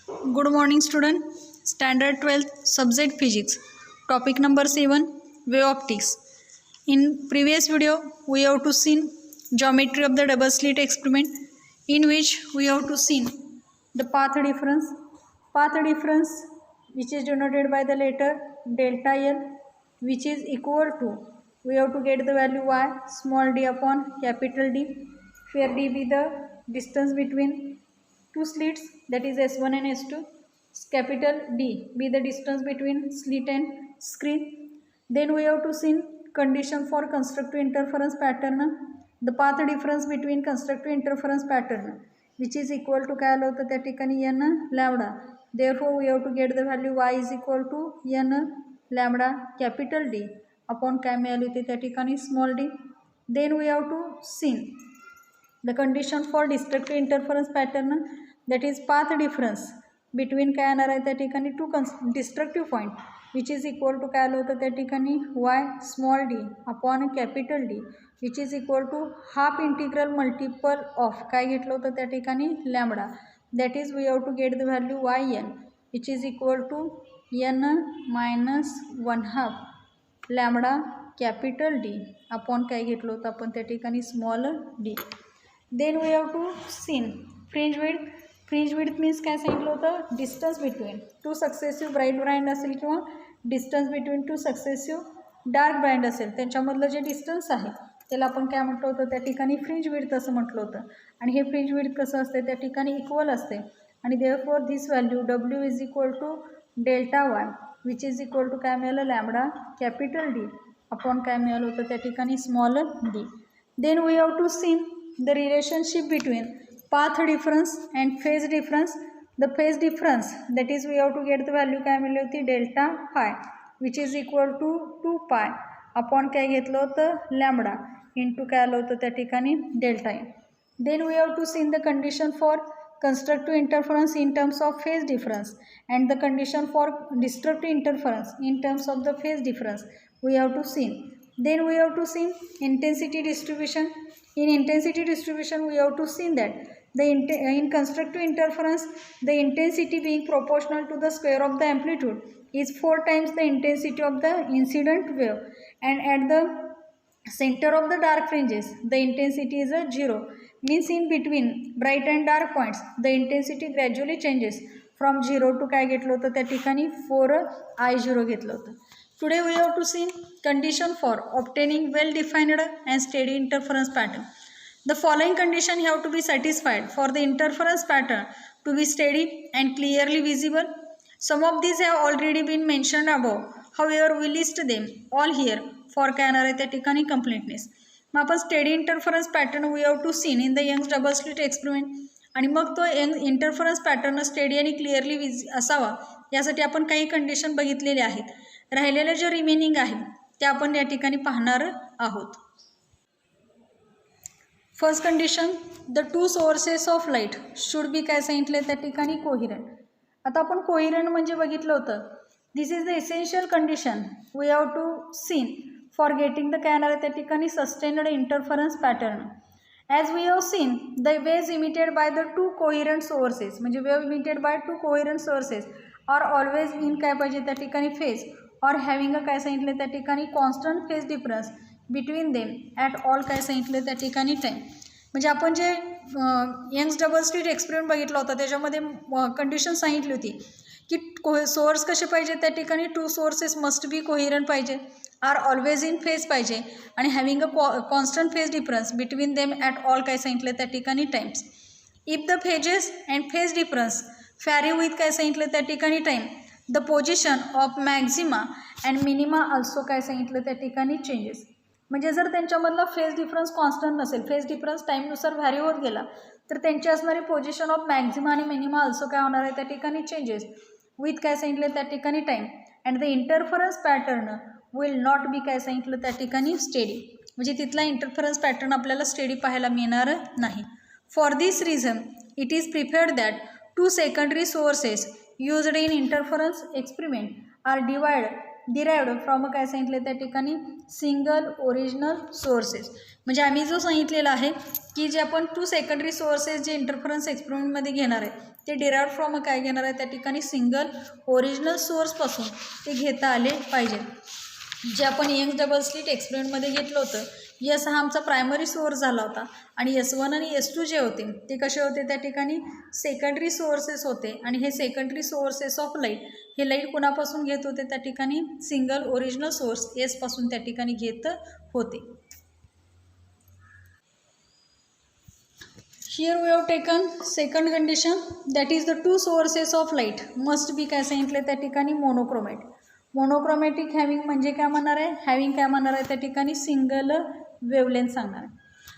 Good morning student. Standard 12th subject physics. Topic number 7 wave optics. In previous video we have to seen geometry of the double slit experiment in which we have to seen the path difference. Path difference which is denoted by the letter delta L, which is equal to, we have to get the value y small d upon capital D, where d be the distance between two slits, that is S1 and S2. Capital D be the distance between slit and screen. Then we have to see condition for constructive interference pattern, the path difference between constructive interference pattern which is equal to काय आलं होतं त्या ठिकाणी n lambda. Therefore we have to get the value y is equal to n lambda capital D upon काय मिळाली होती त्या ठिकाणी small d. Then we have to see the condition for destructive interference pattern, that is path difference between काय येणार आहे त्या ठिकाणी to destructive point which is equal to काय आलं होतं त्या ठिकाणी y small d upon capital d which is equal to half integral multiple of काय घेतलं होतं त्या ठिकाणी lambda. That is we have to get the value y n which is equal to n minus 1/2 lambda capital d upon काय घेतलं होतं आपण त्या ठिकाणी small d. Then we have to scene fringe width. Fringe width means काय सांगितलं होतं, distance between two successive bright Brian असेल किंवा distance between two successive dark Brian असेल त्यांच्यामधलं जे डिस्टन्स आहे त्याला आपण काय म्हटलं होतं त्या ठिकाणी फ्रिंज विड्थ असं म्हटलं होतं. आणि हे फ्रिंज विड्थ कसं असते त्या ठिकाणी इक्वल असते आणि देअरफॉर धिस व्हॅल्यू डब्ल्यू is equal to delta y which is equal to काय मिळालं लॅम्बडा कॅपिटल डी अपॉन काय मिळालं होतं त्या ठिकाणी small d. Then we have to seen the relationship between path difference and phase difference. The phase difference, that is we have to get the value काय मिळली होती delta phi which is equal to 2 pi upon काय घेतलं होतं lambda into काय आलं होतं त्या ठिकाणी delta n. Then we have to see the condition for constructive interference in terms of phase difference and the condition for destructive interference in terms of the phase difference we have to see. Then we have to see intensity distribution. In intensity distribution we have to see that in constructive interference the intensity being proportional to the square of the amplitude is 4 times the intensity of the incident wave, and at the center of the dark fringes the intensity is a 0, means in between bright and dark points the intensity gradually changes from 0 to काय घेतलं होतं त्या ठिकाणी 4I0 घेतलं होतं. Today we have to see condition for obtaining well defined and steady interference pattern. The following condition have to be satisfied for the interference pattern to be steady and clearly visible. Some of these have already been mentioned above. However, we list them all here for काय येणार आहे त्या ठिकाणी completeness. मग आपण steady interference pattern we have to see in the Young's double slit experiment आणि मग तो इंटरफरन्स पॅटर्न स्टेडी आणि क्लिअरली असावा यासाठी आपण काही कंडिशन बघितलेले आहेत. राहिलेले जे रिमेनिंग आहेत ते आपण या ठिकाणी पाहणार आहोत. First condition, the two sources of light should be काय सांगितले त्या ठिकाणी कोहिरंट. आता आपण कोहिरंट म्हणजे बघितलं होतं. This is the essential condition we have to seen for getting the काय येणार त्या ठिकाणी sustained interference pattern. As we have seen the waves emitted by the two coherent sources, म्हणजे wave emitted by two coherent sources are always in काय पाहिजे त्या ठिकाणी phase और हॅविंग अ काय सांगितलं त्या ठिकाणी constant phase difference between them at all काय सांगितलं त्या ठिकाणी टाईम. म्हणजे आपण जे यंग्स डबल स्लिट एक्सपेरिमेंट बघितला होता त्याच्यामध्ये कंडिशन सांगितली होती की सोर्स कसे पाहिजे त्या ठिकाणी टू सोर्सेस मस्ट बी कोहिरंट पाहिजे, आर ऑलवेज इन फेज पाहिजे आणि having a constant phase difference between them at all काय सांगितलं त्या ठिकाणी Times. If the phases and phase difference fairy with काय सांगितलं त्या ठिकाणी time, the position of Maxima and minima also काय सांगितलं त्या ठिकाणी चेंजेस. म्हणजे जर त्यांच्यामधला फेज डिफरन्स कॉन्स्टंट नसेल, फेज डिफरन्स टाईमनुसार व्हॅरी होत गेला तर त्यांची असणारी पोझिशन ऑफ मॅक्झिमा आणि मिनिमा ऑल्सो काय होणार आहे त्या ठिकाणी चेंजेस विथ काय सांगितलं त्या ठिकाणी time. And the interference pattern will not be काय सांगितलं त्या ठिकाणी स्टेडी, म्हणजे तिथला इंटरफरन्स पॅटर्न आपल्याला स्टेडी पाहायला मिळणार नाही. For this reason it is preferred that to secondary sources used in interference experiment are divided derived from काय सांगितलं त्या ठिकाणी सिंगल ओरिजिनल सोर्सेस. म्हणजे आम्ही जो सांगितलेला आहे की जे आपण 2 सेकंडरी सोर्सेस जे इंटरफरन्स एक्सपेरिमेंटमध्ये घेणार आहे ते डिराइव्ड फ्रॉम काय घेणार आहे त्या ठिकाणी सिंगल ओरिजिनल सोर्सपासून ते घेता आले पाहिजेत. जे आपण यंग डबल स्लिट एक्सपेरिमेंटमध्ये घेतलं होतं, यस हा आमचा प्रायमरी सोर्स झाला होता आणि S1 आणि S2 जे होते ते कसे होते त्या ठिकाणी सेकंडरी सोर्सेस होते. आणि हे सेकंडरी सोर्सेस ऑफ लाईट हे लाईट कुणापासून घेत होते त्या ठिकाणी सिंगल ओरिजिनल सोर्स एसपासून त्या ठिकाणी घेत होते. Here we have taken second condition, that is the 2 sources of light must be काय सांगितलं त्या ठिकाणी मोनोक्रोमॅटिक. मोनोक्रोमॅटिक हॅविंग म्हणजे काय म्हणणार आहे, हॅविंग काय म्हणणार आहे त्या ठिकाणी सिंगल वेवलेंथ सांगणार आहे.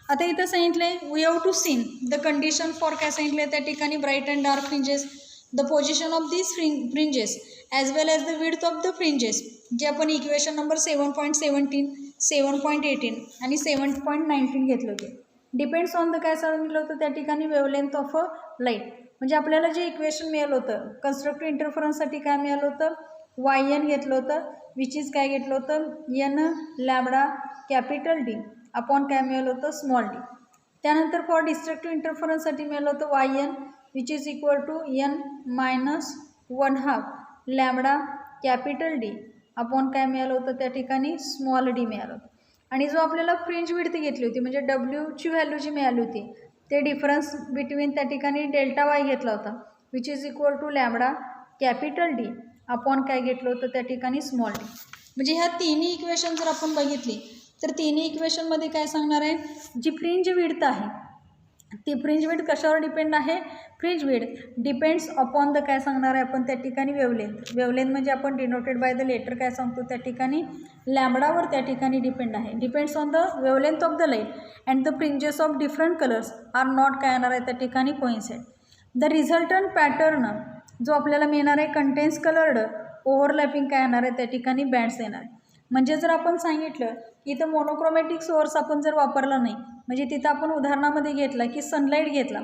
आता इथं सांगितलं आहे we have to seen the condition for काय सांगितलं आहे त्या ठिकाणी bright and dark fringes, the position of this fringes as well as the width of the fringes, जे आपण इक्वेशन नंबर 7.17, 7.18 आणि 7.19 घेतले होते. डिपेंड्स ऑन द काय सांगितलं होतं त्या ठिकाणी वेवलेंथ ऑफ अ लाईट. म्हणजे आपल्याला जे इक्वेशन मिळालं होतं कन्स्ट्रक्टिव्ह इंटरफरन्ससाठी काय मिळालं होतं, YN घेतलं होतं विच इज काय घेतलं होतं N lambda capital D upon काय मिळालं होतं स्मॉल d. त्यानंतर फॉर डिस्ट्रक्टिव्ह इंटरफरन्ससाठी मिळालं होतं YN which is equal to N minus 1/2 lambda capital D upon काय मिळालं होतं त्या ठिकाणी स्मॉल d मिळालं होतं. आणि जो आपल्याला फ्रिंज विड्थ घेतली होती म्हणजे W ची व्हॅल्यू जी मिळाली होती ते डिफरन्स बिटवीन त्या ठिकाणी डेल्टा Y घेतला होता which is equal to lambda capital D upon काय घेतलं होतं त्या ठिकाणी स्मॉल d. म्हणजे ह्या तिन्ही इक्वेशन जर आपण बघितली तर तिन्ही इक्वेशनमध्ये काय सांगणार आहे, जी फ्रिंज विड्थ आहे ती फ्रिंज विड्थ कशावर डिपेंड आहे, fringe width depends upon the काय सांगणार आहे आपण त्या ठिकाणी वेवलेंथ. वेवलेंथ म्हणजे आपण डिनोटेड बाय द लेटर काय सांगतो त्या ठिकाणी लॅम्बडावर त्या ठिकाणी डिपेंड आहे. Depends on the wavelength of the light and the fringes of different colours are not काय येणार आहे त्या ठिकाणी कोइन्साइड. द रिझल्टंट पॅटर्न जो आपल्याला मिळणार आहे कंटेन्स कलर्ड ओव्हरलॅपिंग काय येणार आहे त्या ठिकाणी बँड्स येणार आहे. म्हणजे जर आपण सांगितलं की इथं मोनोक्रोमॅटिक सोर्स आपण जर वापरला नाही म्हणजे तिथं आपण उदाहरणामध्ये घेतला की सनलाईट घेतला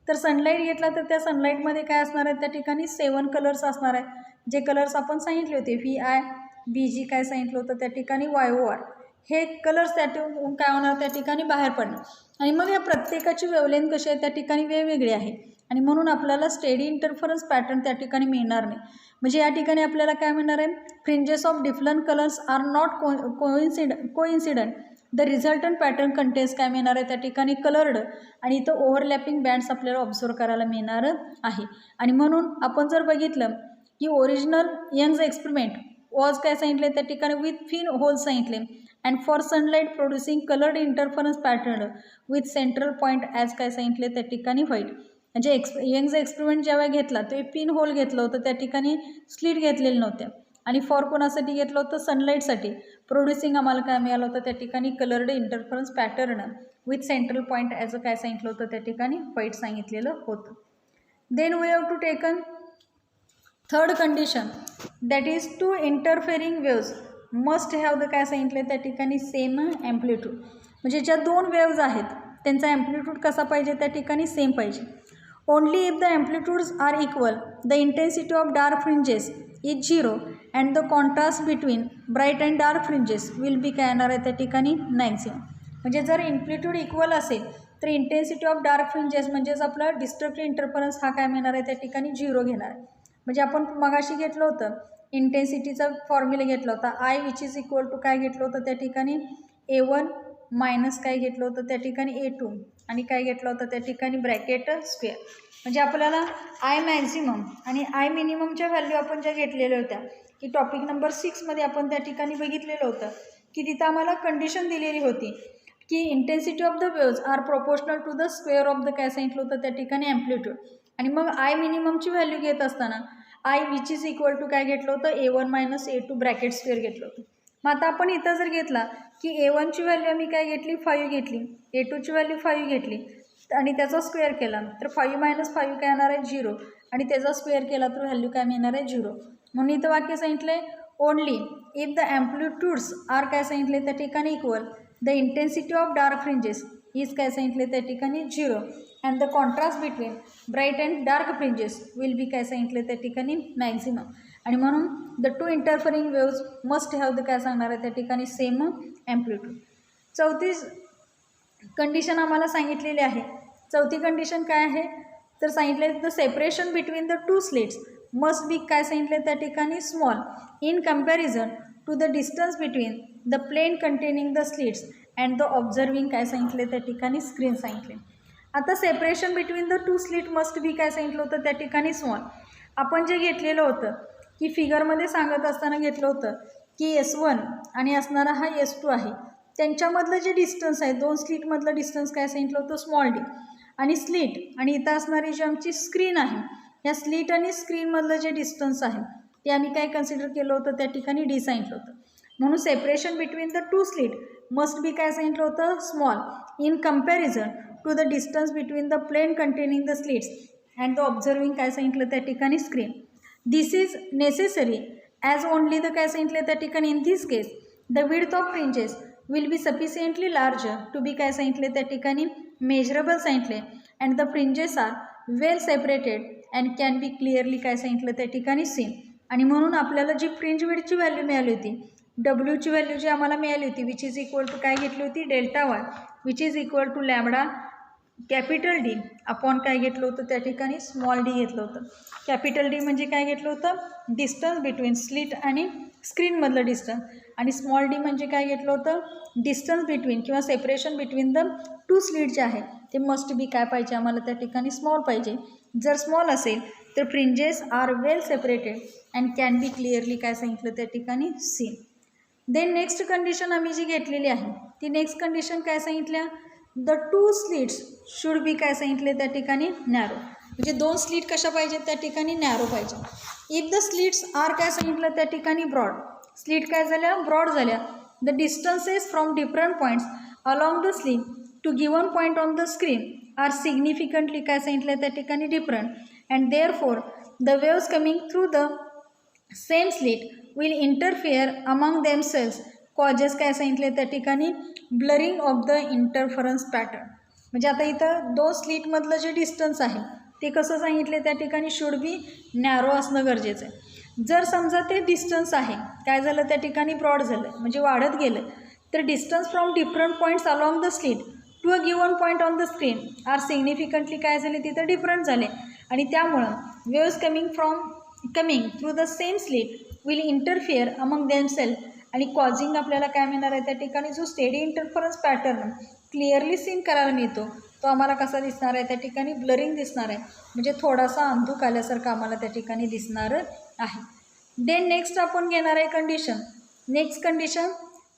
तर सनलाईट घेतला तर त्या सनलाईटमध्ये काय असणार आहे त्या ठिकाणी 7 कलर्स असणार आहे. जे कलर्स आपण सांगितले होते VI BG काय सांगितलं होतं त्या ठिकाणी YOR हे कलर्स त्या काय होणार त्या ठिकाणी बाहेर पडणार. आणि मग या प्रत्येकाची वेवलेंथ कशी आहे त्या ठिकाणी वेगवेगळी आहे आणि म्हणून आपल्याला स्टेडी इंटरफरन्स पॅटर्न त्या ठिकाणी मिळणार नाही. म्हणजे या ठिकाणी आपल्याला काय मिळणार आहे, fringes of different colours are not coincident the resultant pattern contains काय मिळणार आहे त्या ठिकाणी कलर्ड आणि इथं ओव्हरलॅपिंग बँड्स आपल्याला ऑब्झर्व करायला मिळणार आहे. आणि म्हणून आपण जर बघितलं की ओरिजिनल यंग्स एक्सपेरिमेंट वॉज काय सांगितले त्या ठिकाणी विथ फिन होल्स सांगितले and for sunlight producing coloured interference pattern with central point as काय सांगितले त्या ठिकाणी व्हाईट. म्हणजे यंग्स एक्सपेरिमेंट जेव्हा घेतला ते पिन होल घेतलं होतं त्या ठिकाणी स्लिट घेतलेले नव्हत्या. आणि फॉर कोणासाठी घेतलं होतं सनलाईटसाठी प्रोड्युसिंग आम्हाला काय मिळालं होतं त्या ठिकाणी coloured interference pattern with central point as काय सांगितलं होतं त्या ठिकाणी व्हाईट सांगितलेलं होतं. Then we have to taken third condition that is 2 interfering waves must have the काय सांगितलं त्या ठिकाणी सेम ॲम्प्लिट्यूड. म्हणजे ज्या 2 वेव्ज आहेत त्यांचा ॲम्प्लिट्यूड कसा पाहिजे त्या ठिकाणी सेम पाहिजे. Only if the amplitudes are equal, the intensity of dark fringes is 0 and the contrast between bright and dark fringes will be काय येणार आहे त्या ठिकाणी मॅक्झिमम. म्हणजे जर एम्प्लिट्यूड इक्वल असेल तर इंटेन्सिटी ऑफ डार्क फ्रिंजेस म्हणजेच आपला डिस्ट्रक्टिव्ह इंटरफरन्स हा काय मिळणार आहे त्या ठिकाणी 0 घेणार आहे. म्हणजे आपण मगाशी घेतलं होतं इंटेन्सिटीचा फॉर्म्युला घेतला होता I which is equal to काय घेतलं होतं त्या ठिकाणी A1 मायनस काय घेतलं होतं त्या ठिकाणी A2 आणि काय घेतलं होतं त्या ठिकाणी ब्रॅकेट स्क्वेअर. म्हणजे आपल्याला I मॅक्झिमम आणि I मिनिममच्या व्हॅल्यू आपण ज्या घेतलेल्या होत्या की टॉपिक नंबर 6मध्ये आपण त्या ठिकाणी बघितलेलं होतं की तिथं आम्हाला कंडिशन दिलेली होती की intensity of the waves are proportional to the square of the काय सांगितलं होतं त्या ठिकाणी ॲम्प्लिट्यूड. आणि मग I मिनिममची व्हॅल्यू घेत असताना I which is equal to काय घेतलं होतं A1 minus A2 bracket square घेतलं होतं. मग आता आपण इथं जर घेतला की A1ची व्हॅल्यू आम्ही काय घेतली 5 घेतली, A2ची व्हॅल्यू 5 घेतली आणि त्याचा स्क्वेअर केला तर 5 मायनस 5 काय येणार आहे 0 आणि त्याचा स्क्वेअर केला तर व्हॅल्यू काय मिळणार आहे 0. म्हणून इथं वाक्य सांगितलं आहे only if the amplitudes are काय सांगितले त्या ठिकाणी equal the intensity of dark fringes is काय सांगितले त्या ठिकाणी 0 and the contrast between bright and dark fringes will be काय सांगितले त्या ठिकाणी मॅक्झिमम. आणि म्हणून the two interfering waves must have the काय सांगणार आहे त्या ठिकाणी सेम ॲम्प्लिट्यूड. चौथी कंडिशन आम्हाला सांगितलेली आहे. चौथी कंडिशन काय आहे तर सांगितले the separation between the two slits must be काय सांगितले त्या ठिकाणी small in comparison to the distance between the plane containing the slits and the observing काय सांगितले त्या ठिकाणी स्क्रीन सांगितले. आता separation between the two slit must be काय सांगितलं होतं त्या ठिकाणी स्मॉल. आपण जे घेतलेलं होतं की फिगरमध्ये सांगत असताना घेतलं होतं की S1 आणि असणारा हा S2 आहे, त्यांच्यामधलं जे डिस्टन्स आहे दोन स्लिटमधलं डिस्टन्स काय सांगितलं होतं स्मॉल डी. आणि स्लिट आणि इथं असणारी जी आमची स्क्रीन आहे या स्लिट आणि स्क्रीनमधलं जे डिस्टन्स आहे ते आम्ही काय कन्सिडर केलं होतं त्या ठिकाणी डी सांगितलं होतं. म्हणून separation between the two slit must be काय सांगितलं होतं small in comparison to the distance between the plane containing the slits and the observing काय सांगितलं त्या ठिकाणी screen. This is necessary as only the काय सांगितलं त्या ठिकाणी in this case the width of fringes will be sufficiently larger to be काय सांगितले त्या ठिकाणी मेजरेबल सांगितले and the fringes are well separated and can be clearly काय सांगितलं त्या ठिकाणी सीन. आणि म्हणून आपल्याला जी फ्रिंज विड्थची व्हॅल्यू मिळाली होती डब्ल्यूची व्हॅल्यू जी आम्हाला मिळाली होती विच इज इक्वल टू काय घेतली होती delta y which is equal to lambda capital d upon काय घेतलं होतं त्या ठिकाणी स्मॉल डी घेतलं होतं. कॅपिटल डी म्हणजे काय घेतलं होतं डिस्टन्स बिटवीन स्लिट आणि स्क्रीनमधलं डिस्टन्स आणि स्मॉल डी म्हणजे काय घेतलं होतं डिस्टन्स बिटवीन किंवा separation between the two slit जे आहे ते मस्ट बी काय पाहिजे आम्हाला त्या ठिकाणी स्मॉल पाहिजे. जर स्मॉल असेल तर fringes are well separated and can be clearly काय सांगितलं त्या ठिकाणी सीन. देन नेक्स्ट कंडिशन आम्ही जी घेतलेली आहे ती नेक्स्ट कंडिशन काय सांगितल्या the two slits should be काय सांगितले त्या ठिकाणी नॅरो. म्हणजे दोन स्लिट कशा पाहिजेत त्या ठिकाणी नॅरो पाहिजे. इफ द स्लिट्स आर काय सांगितलं त्या ठिकाणी ब्रॉड स्लिट काय झाल्या ब्रॉड झाल्या the distances from different points along the slit to given point on the screen are significantly काय सांगितलं त्या ठिकाणी different and therefore the waves coming through the same slit will interfere among themselves causes काय सांगितले त्या ठिकाणी blurring of the interference pattern. म्हणजे आता इथं दोन स्लिटमधलं जे डिस्टन्स आहे ते कसं सांगितले त्या ठिकाणी शुड बी नॅरो असणं गरजेचं आहे. जर समजा ते डिस्टन्स आहे काय झालं त्या ठिकाणी ब्रॉड झालं म्हणजे वाढत गेलं तर distance from different points along the slit to a given point on the screen are significantly काय झाले तिथं डिफरंट झाले आणि त्यामुळं waves coming through the same slit will interfere among themself आणि कॉझिंग आपल्याला काय मिळणार आहे त्या ठिकाणी जो steady interference pattern clearly seen करायला मिळतो तो आम्हाला कसा दिसणार आहे त्या ठिकाणी ब्लरिंग दिसणार आहे म्हणजे थोडासा अंधुक आल्यासारखं आम्हाला त्या ठिकाणी दिसणार आहे. देन नेक्स्ट आपण घेणार आहे condition. Next condition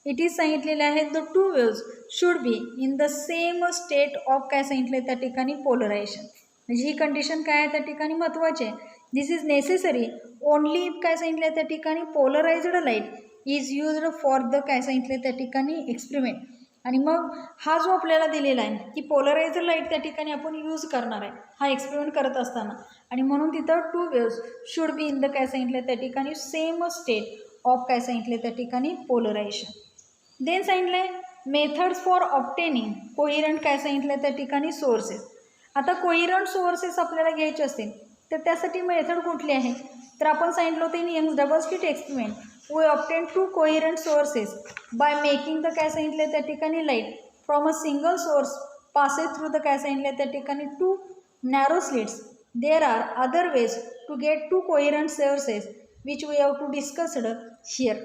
it is सांगितलेले आहे the two waves should be in the same state of काय सांगितले त्या ठिकाणी पोलरायझेशन. म्हणजे ही कंडिशन काय आहे त्या ठिकाणी महत्त्वाची आहे. This is necessary only if काय सांगितले त्या ठिकाणी polarised light is used for the काय सांगितले त्या ठिकाणी एक्सपेरिमेंट. आणि मग हा जो आपल्याला दिलेला आहे की पोलरायझर लाईट त्या ठिकाणी आपण यूज करणार आहे हा एक्सपेरिमेंट करत असताना आणि म्हणून तिथं two waves should be in the काय सांगितले त्या ठिकाणी सेम स्टेट ऑफ काय सांगितले त्या ठिकाणी पोलरायझेशन. देन सांगितले मेथड्स फॉर ऑब्टेनिंग कोहिरंट काय सांगितलं त्या ठिकाणी सोर्सेस. आता कोहिरंट सोर्सेस आपल्याला घ्यायचे असतील तर त्यासाठी मेथड कुठली आहे तर आपण सांगितलं होतं in Young's double slit experiment we obtain two coherent sources by making the काय सांगितलं त्या ठिकाणी light from a single source passes through the काय सांगितलं त्या ठिकाणी two narrow slits. There are other ways to get two coherent sources which we have to discussed here.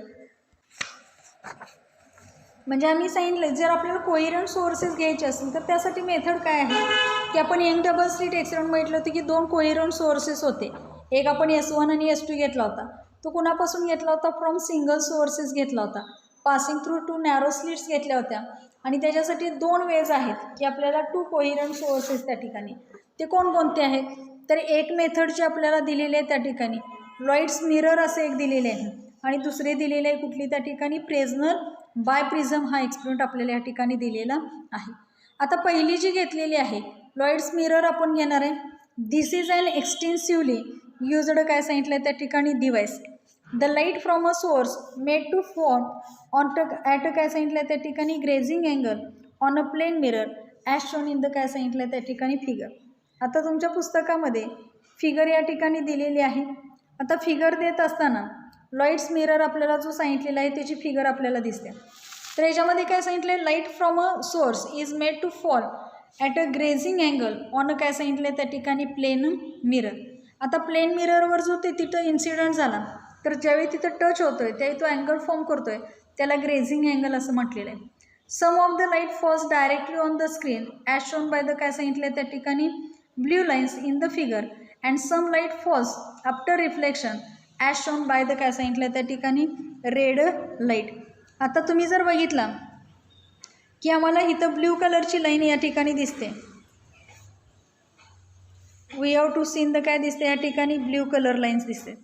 म्हणजे आम्ही सांगितलं जर आपल्याला कोहिरंट सोर्सेस घ्यायचे असतील तर त्यासाठी मेथड काय आहे की आपण यंग डबल स्लिट एक्सपेरिमेंट म्हटलं होतं की दोन कोहिरंट सोर्सेस होते. एक आपण S1 आणि S2 घेतला होता तो कुणापासून घेतला होता फ्रॉम सिंगल सोर्सेस घेतला होता passing through two narrow slits घेतल्या होत्या आणि त्याच्यासाठी दोन वेज आहेत की आपल्याला टू कोहिरंट सोर्सेस त्या ठिकाणी ते कोणकोणते आहेत तर एक मेथड जे आपल्याला दिलेले आहे त्या ठिकाणी लॉइड्स मिरर असे एक दिलेले आहे आणि दुसरे दिलेले आहे कुठली त्या ठिकाणी प्रेझनर बाय प्रिझम हा एक्सपेरिमेंट आपल्याला या ठिकाणी दिलेला आहे. आता पहिली जी घेतलेली आहे लॉइड्स मिरर आपण घेणार आहे. This is an extensively used काय सांगितलं त्या ठिकाणी device. The light from a source made to form on at काय सांगितलं त्या ठिकाणी grazing angle on a plane mirror as shown in the काय सांगितलं त्या ठिकाणी फिगर. आता तुमच्या पुस्तकामध्ये फिगर या ठिकाणी दिलेली आहे. आता फिगर देत असताना लाईट्स मिरर आपल्याला जो सांगितलेला आहे त्याची फिगर आपल्याला दिसते. तर याच्यामध्ये काय सांगितलं आहे, light from a source is made to fall at a grazing angle on काय सांगितलं आहे त्या ठिकाणी प्लेन मिरर. आता प्लेन मिररवर जो ते तिथं इन्सिडंट झाला तर ज्यावेळी तिथं टच होतो आहे त्यावेळी तो अँगल फॉर्म करतो आहे त्याला ग्रेझिंग अँगल असं म्हटलेलं आहे. Some of the light falls directly on the screen as shown by the काय सांगितलं आहे त्या ठिकाणी blue lines in the figure and some light falls after reflection as shown by the काय सांगितलं आहे त्या ठिकाणी रेड लाईट. आता तुम्ही जर बघितला की आम्हाला इथं ब्ल्यू कलरची लाईन या ठिकाणी दिसते. We have to seen the काय दिसते या ठिकाणी ब्ल्यू कलर लाईन्स दिसते.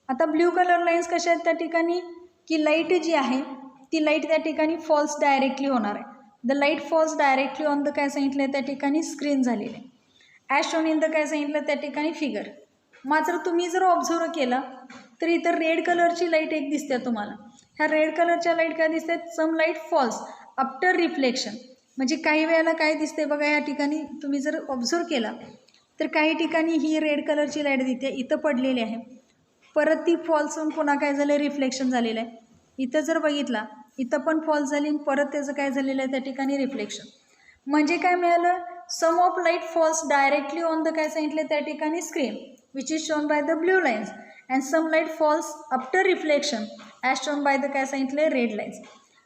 आता ब्ल्यू कलर लाईन्स कशा आहेत त्या ठिकाणी की लाईट जी आहे ती लाईट त्या ठिकाणी फॉल्स डायरेक्टली होणार आहे. The light falls directly on the काय सांगितलं आहे त्या ठिकाणी स्क्रीन झालेलं आहे ॲज शोन इन द काय सांगितलं त्या ठिकाणी फिगर. मात्र तुम्ही जर ऑब्झर्व केला तर इथं रेड कलरची लाईट एक दिसते तुम्हाला. ह्या रेड कलरच्या लाईट काय दिसतात, सम लाईट फॉल्स आफ्टर रिफ्लेक्शन. म्हणजे काही वेळेला काय दिसते बघा या ठिकाणी तुम्ही जर ऑब्झर्व केला तर काही ठिकाणी ही रेड कलरची लाईट दिसते इथं पडलेली आहे, परत ती फॉल्स होऊन पुन्हा काय झालं रिफ्लेक्शन झालेलं आहे. इथं जर बघितला इथं पण फॉल्स झाली परत त्याचं काय झालेलं आहे त्या ठिकाणी रिफ्लेक्शन. म्हणजे काय मिळालं, some of light falls directly on the काय सांगितलं त्या ठिकाणी screen which is shown by the blue lines and some light falls after reflection as shown by the काय सांगितलं red lines.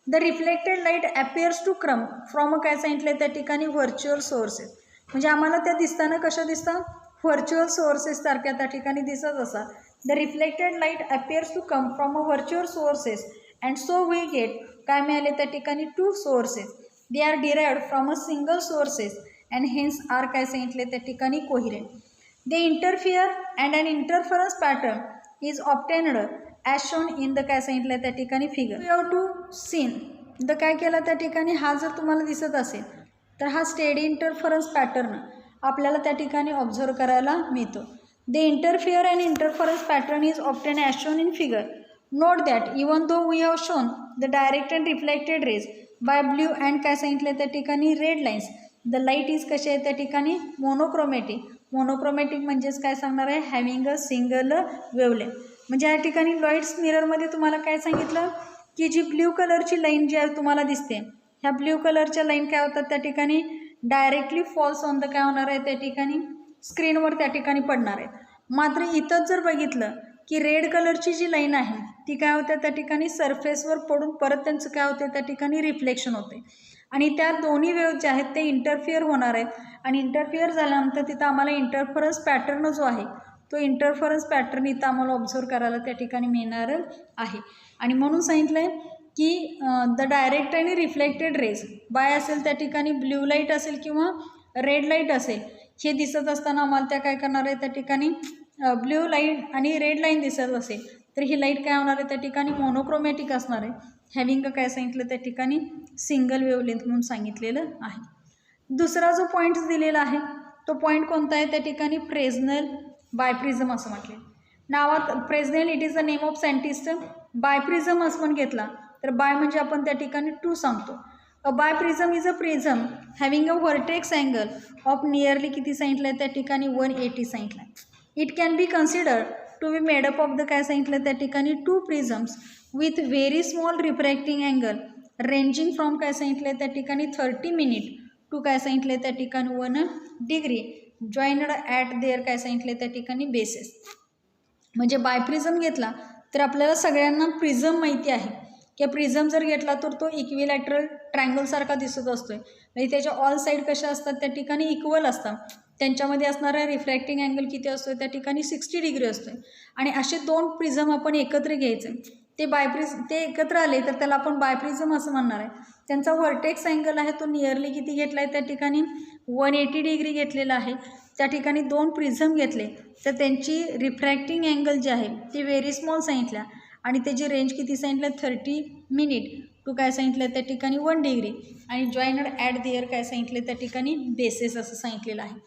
The reflected light appears to come from काय सांगितलं त्या ठिकाणी व्हर्च्युअल सोर्सेस. म्हणजे आम्हाला त्या दिसताना कशा दिसतात, व्हर्च्युअल सोर्सेस सारख्या त्या ठिकाणी दिसत असतात. The reflected light appears to come from a virtual sources and so we get काय मिळाले त्या ठिकाणी two sources. They are derived from a single sources and hence are काय सांगितले त्या ठिकाणी coherent. They interfere and an interference pattern is obtained as shown in the काय सांगितलं त्या ठिकाणी figure. You have to seen the काय केलं त्या ठिकाणी हा जर तुम्हाला दिसत असेल तर हा स्टेडी इंटरफरन्स पॅटर्न आपल्याला त्या ठिकाणी ऑब्झर्व करायला मिळतो. They interfere and interference pattern is obtain as shown in figure. Note that even though we have shown the direct and reflected rays by blue and काय सांगितलं त्या ठिकाणी red lines, the light is कशी आहे त्या ठिकाणी monochromatic. Monochromatic म्हणजेच काय सांगणार आहे, हॅव्हिंग अ सिंगल वेवलेंथ. म्हणजे या ठिकाणी लाईट्स मिररमध्ये तुम्हाला काय सांगितलं की जी ब्ल्यू कलरची लाईन जी आहे तुम्हाला दिसते ह्या ब्ल्यू कलरच्या लाईन काय होतात त्या ठिकाणी डायरेक्टली फॉल्स ऑन द काय होणार आहे त्या ठिकाणी स्क्रीनवर त्या ठिकाणी पडणार आहे. मात्र इथंच जर बघितलं की रेड कलरची जी लाईन आहे ती काय होते त्या ठिकाणी सरफेसवर पडून परत त्यांचं काय होते त्या ठिकाणी रिफ्लेक्शन होते आणि त्या दोन्ही वेव्ह जे आहेत ते इंटरफिअर होणार आहेत आणि इंटरफिअर झाल्यानंतर तिथं आम्हाला इंटरफरन्स पॅटर्न जो आहे तो इंटरफरन्स पॅटर्न इथं आम्हाला ऑब्झर्व करायला त्या ठिकाणी मिळणार आहे. आणि म्हणून सांगितलं आहे की द डायरेक्ट आणि रिफ्लेक्टेड रेज बाय असेल त्या ठिकाणी ब्ल्यू लाईट असेल किंवा रेड लाईट असेल हे दिसत असताना आम्हाला त्या काय करणार आहे त्या ठिकाणी ब्ल्यू लाईट आणि रेड लाईन दिसत असेल तर ही लाईट काय होणार आहे त्या ठिकाणी मोनोक्रोमॅटिक असणार आहे, हॅव्हिंग काय सांगितलं त्या ठिकाणी सिंगल वेवलेंथ म्हणून सांगितलेलं आहे. दुसरा जो पॉईंट दिलेला आहे तो पॉईंट कोणता आहे त्या ठिकाणी फ्रेस्नेल बायप्रिझम असं म्हटले. नावात Fresnel it is the name of scientist. Biprism असं पण घेतला तर बाय म्हणजे आपण त्या ठिकाणी टू सांगतो. A biprism is a prism having a vertex angle of nearly किती सांगितलं आहे त्या ठिकाणी 180 सांगितलं आहे. It can be consider to be made up of the काय सांगितलं त्या ठिकाणी two prisms with very small refracting angle ranging from काय सांगितलं त्या ठिकाणी 30 मिनिट टू काय सांगितलं त्या ठिकाणी 1 डिग्री जॉईनड ॲट देअर काय सांगितलं त्या ठिकाणी बेसेस. म्हणजे बायप्रिझम घेतला तर आपल्याला सगळ्यांना प्रिझम माहिती आहे की प्रिझम जर घेतला तर तो इक्विलॅटरल ट्रायंगलसारखा दिसत असतोय. म्हणजे त्याच्या ऑल साईड कशा असतात त्या ठिकाणी इक्वल असतात. त्यांच्यामध्ये असणारा रिफ्रॅक्टिंग अँगल किती असतो त्या ठिकाणी 60 डिग्री असतो. आणि असे दोन प्रिझम आपण एकत्र घ्यायचे ते एकत्र आले तर त्याला आपण बायप्रिझम असं म्हणणार आहे. त्यांचा व्हर्टेक्स अँगल आहे तो नियरली किती घेतला आहे त्या ठिकाणी 180 डिग्री घेतलेला आहे. त्या ठिकाणी दोन प्रिझम घेतले तर त्यांची रिफ्रॅक्टिंग अँगल जी आहे ती व्हेरी स्मॉल सांगितल्या आणि त्याची रेंज किती सांगितलं 30 मिनिट टू काय सांगितलं त्या ठिकाणी 1 डिग्री आणि जॉईनड ॲट देअर काय सांगितलं त्या ठिकाणी बेसेस असं सांगितलेलं आहे.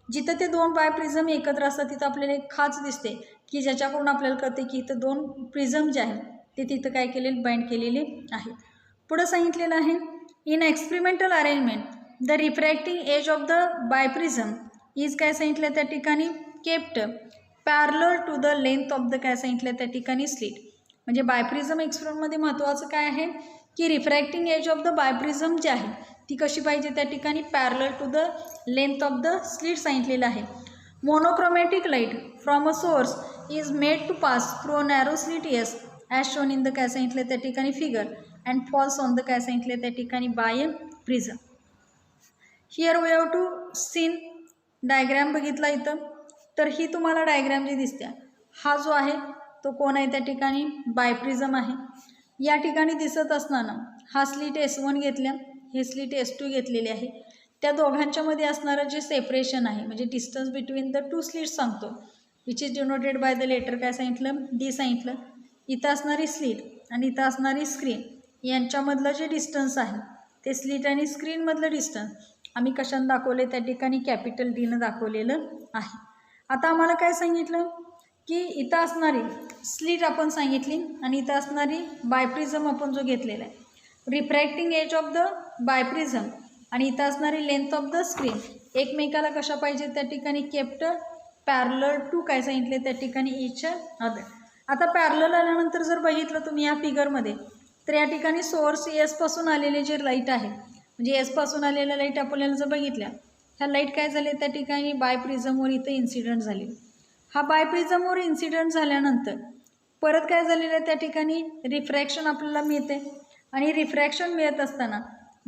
जिथं ते दोन बायप्रिझम एकत्र असतात तिथं आपल्याला एक खाच दिसते की ज्याच्याकडून आपल्याला कळते की इथं दोन प्रिझम जे आहेत ते तिथं काय केलेले बाइंड केलेले आहे. पुढं सांगितलेलं आहे in experimental arrangement the refracting edge of the biprism is काय सांगितलं त्या ठिकाणी kept parallel to the length of the काय सांगितलं त्या ठिकाणी स्लिट. म्हणजे बायप्रिझम एक्सपेरिमेंटमध्ये महत्त्वाचं काय आहे की refracting edge of the biprism जी आहे ती कशी पाहिजे त्या ठिकाणी parallel to the length of the slit सांगितलेलं आहे. Monochromatic light from a source is made to pass through a narrow slit s as shown in the काय सांगितलं त्या ठिकाणी figure and falls on the काय सांगितलं त्या ठिकाणी biprism. Here we have to seen diagram बघितला इथं. तर ही तुम्हाला डायग्रॅम जी दिसते हा जो आहे तो कोण आहे त्या ठिकाणी बायप्रिझम आहे. या ठिकाणी दिसत असताना हा स्लिट S1 घेतल्या, हे स्लिट S2 घेतलेले आहे. त्या दोघांच्या मध्ये असणारं जे सेपरेशन आहे म्हणजे distance between the two slits सांगतो which is denoted by the letter काय सांगितलं D सांगितलं. इथं असणारी स्लिट आणि इथं असणारी स्क्रीन यांच्यामधलं जे डिस्टन्स आहे ते स्लिट आणि स्क्रीनमधलं डिस्टन्स आम्ही कशाने दाखवले त्या ठिकाणी कॅपिटल Dनं दाखवलेलं आहे. आता आम्हाला काय सांगितलं की इथं असणारी स्लिट आपण सांगितली आणि इथं असणारी बायप्रिझम आपण जो घेतलेला आहे. रिफ्रॅक्टिंग एज ऑफ द बायप्रिझम आणि इथं असणारी लेंथ ऑफ द स्क्रीन एकमेकाला कशा पाहिजे त्या ठिकाणी केप्ट पॅरलर टू काय सांगितले त्या ठिकाणी इच अदर. आता पॅरलल आल्यानंतर जर बघितलं तुम्ही या फिगरमध्ये तर या ठिकाणी सोर्स एसपासून आलेले जे लाईट आहे म्हणजे एसपासून आलेल्या लाईट आपल्याला जर बघितल्या ह्या लाईट काय झाले त्या ठिकाणी बायप्रिझमवर इथं इन्सिडंट झाले. हा बायप्रिझमवर इन्सिडंट झाल्यानंतर परत काय झालेलं आहे त्या ठिकाणी रिफ्रॅक्शन आपल्याला मिळते आणि रिफ्रॅक्शन मिळत असताना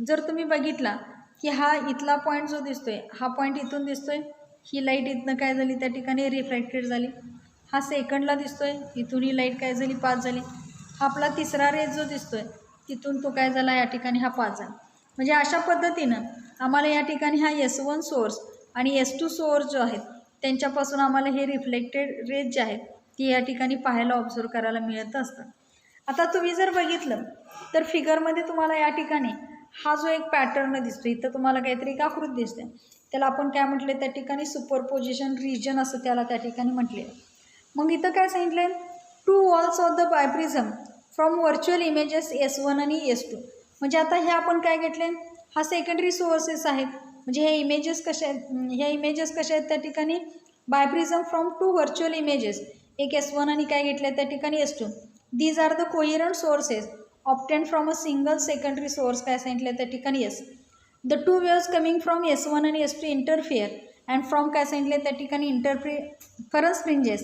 जर तुम्ही बघितला की हा इथला पॉईंट जो दिसतोय हा पॉईंट इथून दिसतोय, ही लाईट इथनं काय झाली त्या ठिकाणी रिफ्रॅक्टेड झाली. हा सेकंडला दिसतोय, इथून ही लाईट काय झाली पास झाली. हा आपला तिसरा रेज जो दिसतोय तिथून तो काय झाला या ठिकाणी हा पास झाला. म्हणजे अशा पद्धतीनं आम्हाला या ठिकाणी हा S1 सोर्स आणि S2 सोर्स जो आहेत त्यांच्यापासून आम्हाला हे रिफ्लेक्टेड रेज जे आहेत ती या ठिकाणी पाहायला ऑब्झर्व करायला मिळत असतं. आता तुम्ही जर बघितलं तर फिगरमध्ये तुम्हाला या ठिकाणी हा जो एक पॅटर्न दिसतो इथं तुम्हाला काहीतरी एक आकृती दिसते त्याला आपण काय म्हटले त्या ठिकाणी सुपरपोजिशन रिजन असं त्याला त्या ठिकाणी म्हटले. मग इथं काय सांगितलं two walls of the biprism from virtual images S1 आणि S2. म्हणजे आता हे आपण काय घेतले हा सेकंडरी सोर्सेस आहेत म्हणजे हे इमेजेस कशा आहेत, ह्या इमेजेस कशा आहेत त्या ठिकाणी biprism from two virtual images एक S1 आणि काय घेतले त्या ठिकाणी S2. These are the coherent sources obtained from a single secondary source काय सांगितलं त्या ठिकाणी S. The two waves coming from S1 आणि S2 इंटरफिअर अँड फ्रॉम काय सांगितले त्या ठिकाणी interference fringes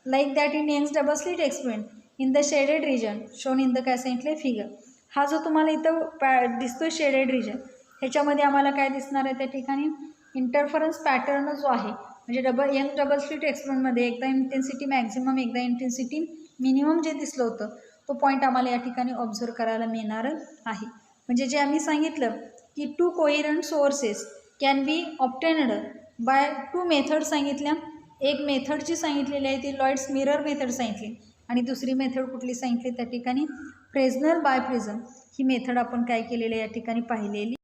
like that in Young's double slit experiment in the shaded region shown in the काय सांगितले फिगर. हा जो तुम्हाला इथं दिसतोय शेडेड रिजन ह्याच्यामध्ये आम्हाला काय दिसणार आहे त्या ठिकाणी इंटरफरन्स पॅटर्न जो आहे म्हणजे यंग डबल स्लिट एक्सपेरिमेंटमध्ये एकदा इंटेन्सिटी मॅक्झिमम एकदा इंटेन्सिटी मिनिमम जे दिसलं होतं तो पॉईंट आम्हाला या ठिकाणी ऑब्झर्व करायला मिळणार आहे. म्हणजे जे आम्ही सांगितलं की two coherent sources can be obtained by two method सांगितल्या. एक मेथड जी सांगितलेली आहे ती लॉइड्स मिरर मेथड सांगितली आणि दुसरी मेथड कुठली सांगितली त्या ठिकाणी फ्रेझनल बायप्रिझम ही मेथड आपण काय केलेली या ठिकाणी पाहिलेली